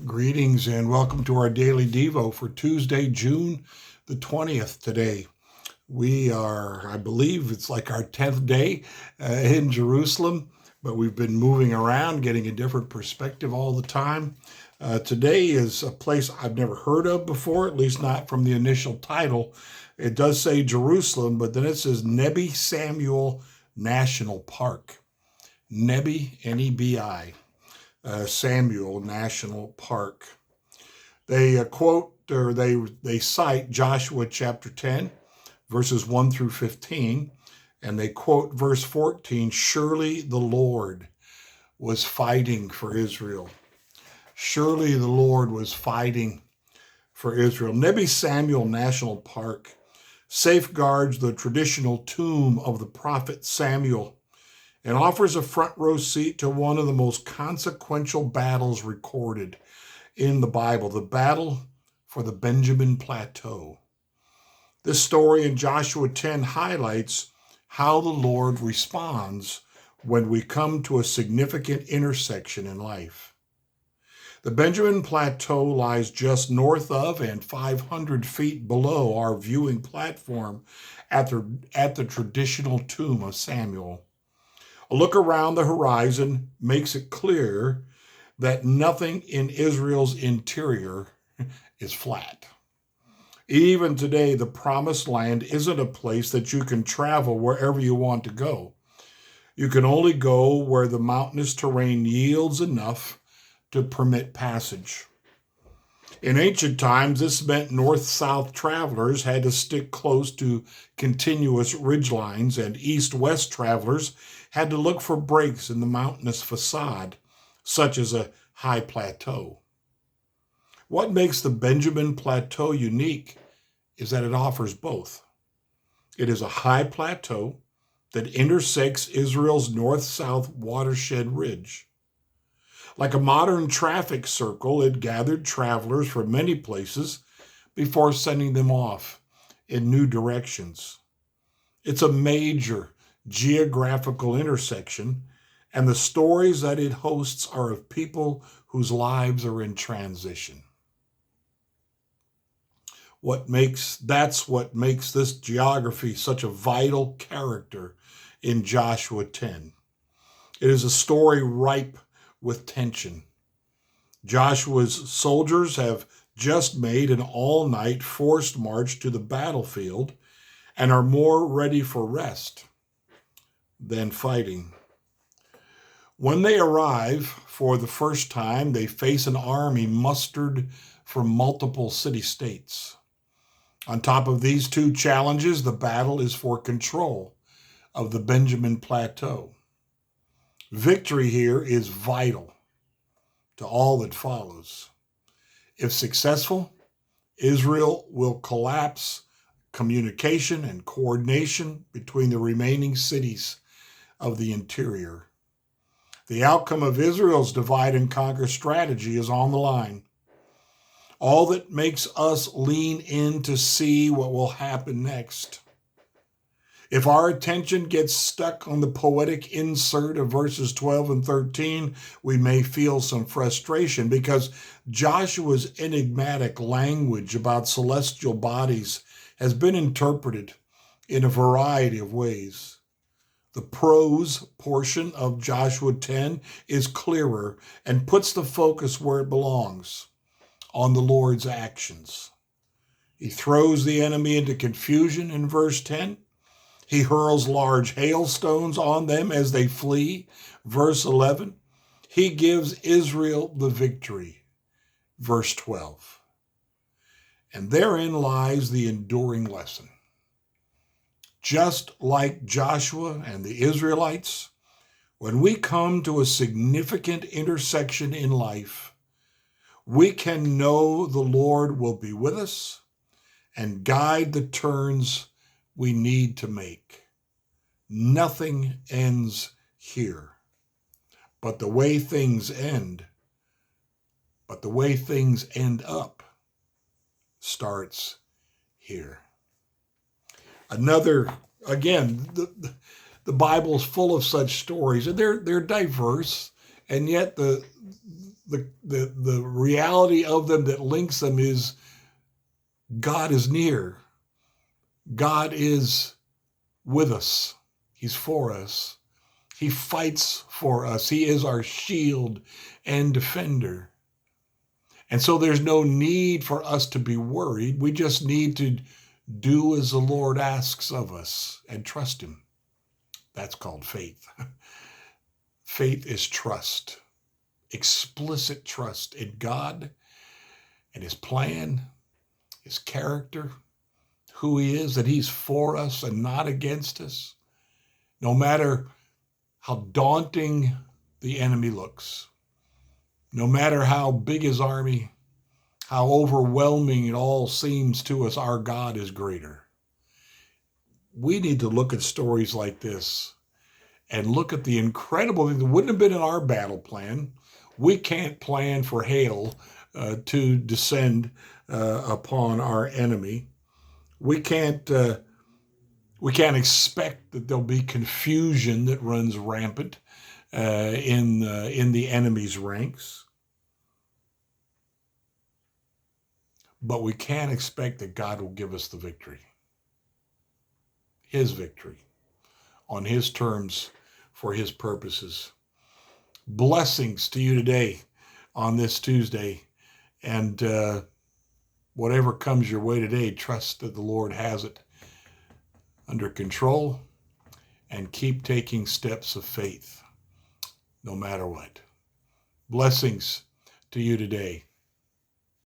Greetings and welcome to our daily Devo for Tuesday, June the 20th today. We are, I believe it's like our 10th day in Jerusalem, but we've been moving around, getting a different perspective all the time. Today is a place I've never heard of before, at least not from the initial title. It does say Jerusalem, but then it says Nebi Samuel National Park. Nebi, N-E-B-I. Samuel National Park. They they cite Joshua chapter 10, verses 1 through 15, and they quote verse 14, "Surely the Lord was fighting for Israel." Surely the Lord was fighting for Israel. Nebi Samuel National Park safeguards the traditional tomb of the prophet Samuel and offers a front row seat to one of the most consequential battles recorded in the Bible, the battle for the Benjamin Plateau. This story in Joshua 10 highlights how the Lord responds when we come to a significant intersection in life. The Benjamin Plateau lies just north of and 500 feet below our viewing platform at the traditional tomb of Samuel. A look around the horizon makes it clear that nothing in Israel's interior is flat. Even today, the Promised Land isn't a place that you can travel wherever you want to go. You can only go where the mountainous terrain yields enough to permit passage. In ancient times, this meant north-south travelers had to stick close to continuous ridgelines, and east-west travelers had to look for breaks in the mountainous facade, such as a high plateau. What makes the Benjamin Plateau unique is that it offers both. It is a high plateau that intersects Israel's north-south watershed ridge. Like a modern traffic circle, it gathered travelers from many places before sending them off in new directions. It's a major geographical intersection, and the stories that it hosts are of people whose lives are in transition. That's what makes this geography such a vital character in Joshua 10. It is a story ripe with tension. Joshua's soldiers have just made an all-night forced march to the battlefield and are more ready for rest than fighting. When they arrive for the first time, they face an army mustered from multiple city-states. On top of these two challenges, the battle is for control of the Benjamin Plateau. Victory here is vital to all that follows. If successful, Israel will collapse communication and coordination between the remaining cities of the interior. The outcome of Israel's divide and conquer strategy is on the line. All that makes us lean in to see what will happen next. If our attention gets stuck on the poetic insert of verses 12 and 13, we may feel some frustration because Joshua's enigmatic language about celestial bodies has been interpreted in a variety of ways. The prose portion of Joshua 10 is clearer and puts the focus where it belongs, on the Lord's actions. He throws the enemy into confusion in verse 10. He hurls large hailstones on them as they flee. Verse 11, he gives Israel the victory. Verse 12. And therein lies the enduring lesson. Just like Joshua and the Israelites, when we come to a significant intersection in life, we can know the Lord will be with us and guide the turns we need to make. Nothing ends here. But the way things end up starts here. Again, the Bible is full of such stories, and they're diverse, and yet the the reality of them that links them is God is near. God is with us. He's for us. He fights for us. He is our shield and defender. And so there's no need for us to be worried. We just need to do as the Lord asks of us and trust him. That's called faith. Faith is trust, explicit trust in God and his plan, his character, who he is, that he's for us and not against us. No matter how daunting the enemy looks, no matter how big his army, how overwhelming it all seems to us, our God is greater. We need to look at stories like this and look at the incredible thing that wouldn't have been in our battle plan. We can't plan for hail to descend upon our enemy. We can't expect that there'll be confusion that runs rampant in the enemy's ranks. But we can expect that God will give us the victory. His victory on his terms for his purposes. Blessings to you today on this Tuesday. And whatever comes your way today, trust that the Lord has it under control and keep taking steps of faith no matter what. Blessings to you today.